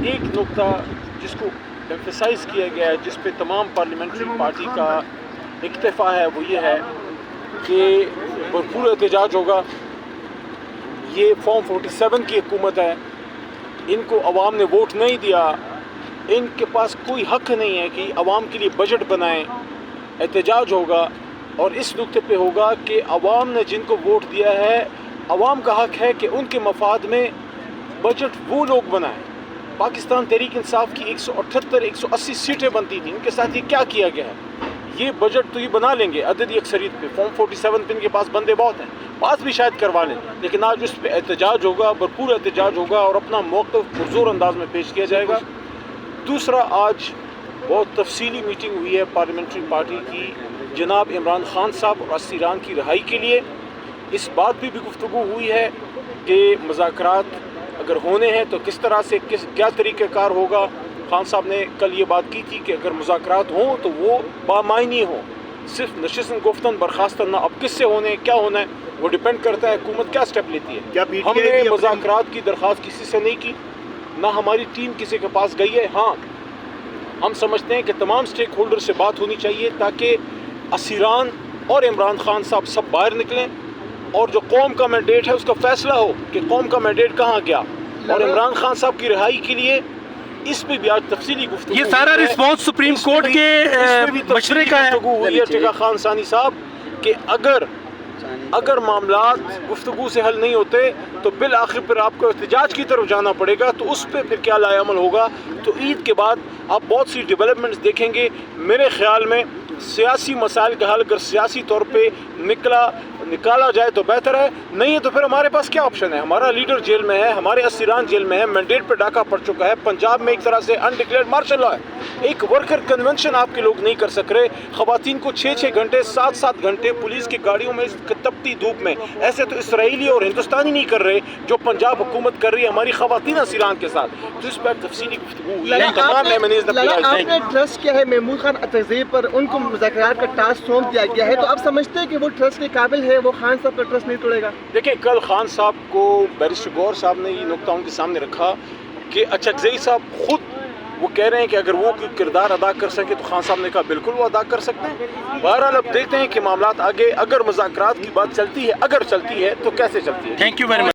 एक नुक्ता जिसको एम्फेसाइज़ किया गया है, जिस पे तमाम पार्लियामेंट्री पार्टी का इक्तफा है, वो ये है कि भरपूर एहतजाज होगा। ये फॉर्म 47 की हुकूमत है, इनको अवाम ने वोट नहीं दिया, इनके पास कोई हक़ नहीं है कि अवाम के लिए बजट बनाएं। एहतजाज होगा और इस नुक्ते पे होगा कि अवाम ने जिनको वोट दिया है, अवाम का हक़ है कि उनके मफाद में बजट वो लोग बनाएं। पाकिस्तान तहरीक इंसाफ की 178-180 सीटें बनती थी, इनके साथ ये क्या किया गया है? ये बजट तो ये बना लेंगे अददी अक्सरियत पे, फॉर्म 47 पे इनके पास बंदे बहुत हैं, पास भी शायद करवा लें, लेकिन आज उस पर एहतजाज होगा, भरपूर एहतजाज होगा और अपना मौक़िफ़ पुरज़ोर अंदाज में पेश किया जाएगा। दूसरा, आज बहुत तफसीली मीटिंग हुई है पार्लियामेंट्री पार्टी की जनाब इमरान खान साहब और असीरान की रिहाई के लिए। इस बात पर भी गुफ्तगू हुई है कि मुज़ाकरात अगर होने हैं तो किस तरह से क्या तरीक़ाकार होगा। खान साहब ने कल ये बात की थी कि अगर मुज़ाकरात हों तो वो बामायनी हों, सिर्फ नशिस्तन गुफ्तन बर्खास्तन ना। अब किससे होने हैं, क्या होना है, वो डिपेंड करता है हुकूमत क्या स्टेप लेती है। हमने मुज़ाकरात की दरख्वास्त किसी से नहीं की, ना हमारी टीम किसी के पास गई है। हाँ, हम समझते हैं कि तमाम स्टेक होल्डर से बात होनी चाहिए ताकि असीरान और इमरान खान साहब सब बाहर निकलें और जो कौम का मैंडेट है उसका फैसला हो कि कौम का मैंडेट कहाँ गया। और इमरान खान साहब की रिहाई के लिए इस पे भी आज तफसीली गुफ्तगू। ये सारा रिस्पॉन्स सुप्रीम कोर्ट के मशवरे का है टिका खान सानी साहब कि अगर मामलात गुफ्तगू से हल नहीं होते तो बिल आखिर पर आपको एहतजाज की तरफ जाना पड़ेगा, तो उस पर फिर क्या लाएअमल होगा। तो ईद के बाद आप बहुत सी डेवलपमेंट्स देखेंगे। मेरे ख्याल में सियासी मसाइल का हल अगर सियासी तौर पे निकाला जाए तो बेहतर है, नहीं है तो फिर हमारे पास क्या ऑप्शन है। हमारा लीडर जेल में है, हमारे असीरान जेल में है, मैंडेट पे डाका पड़ चुका है, पंजाब में एक तरह से अनडिक्लेयर्ड मार्शल लॉ है। एक वर्कर कन्वेंशन आपके लोग नहीं कर सक रहे, ख़वातीन को 6-6 घंटे 7-7 घंटे पुलिस की गाड़ियों में तपती धूप में, ऐसे तो इसराइली और हिंदुस्तानी नहीं कर रहे जो पंजाब हुकूमत कर रही है हमारी ख़वातीन असीरान के साथ। तो इस पर तफसीली गुफ्तगू हुई है। तमाम आपने ट्रस्ट किया है महमूद खान अतरज़ई पर, उनको मुज़ाकरात का टास्क सौंप दिया गया है, तो आप समझते हैं कि वो ट्रस्ट के काबिल है, वो खान साहब का ट्रस्ट नहीं तोड़ेगा? देखिए, कल खान साहब को बैरिस्टर गौर साहब ने ये नुक्ता उनके सामने रखा कि अचकज़ई साहब खुद वो कह रहे हैं कि अगर वो कोई किरदार अदा कर सके तो खान साहब ने कहा बिल्कुल वो अदा कर सकते हैं। बहरहाल अब देखते हैं कि मामलात आगे, अगर मुज़ाकरात की बात चलती है, अगर चलती है तो कैसे चलती है। Thank you very much.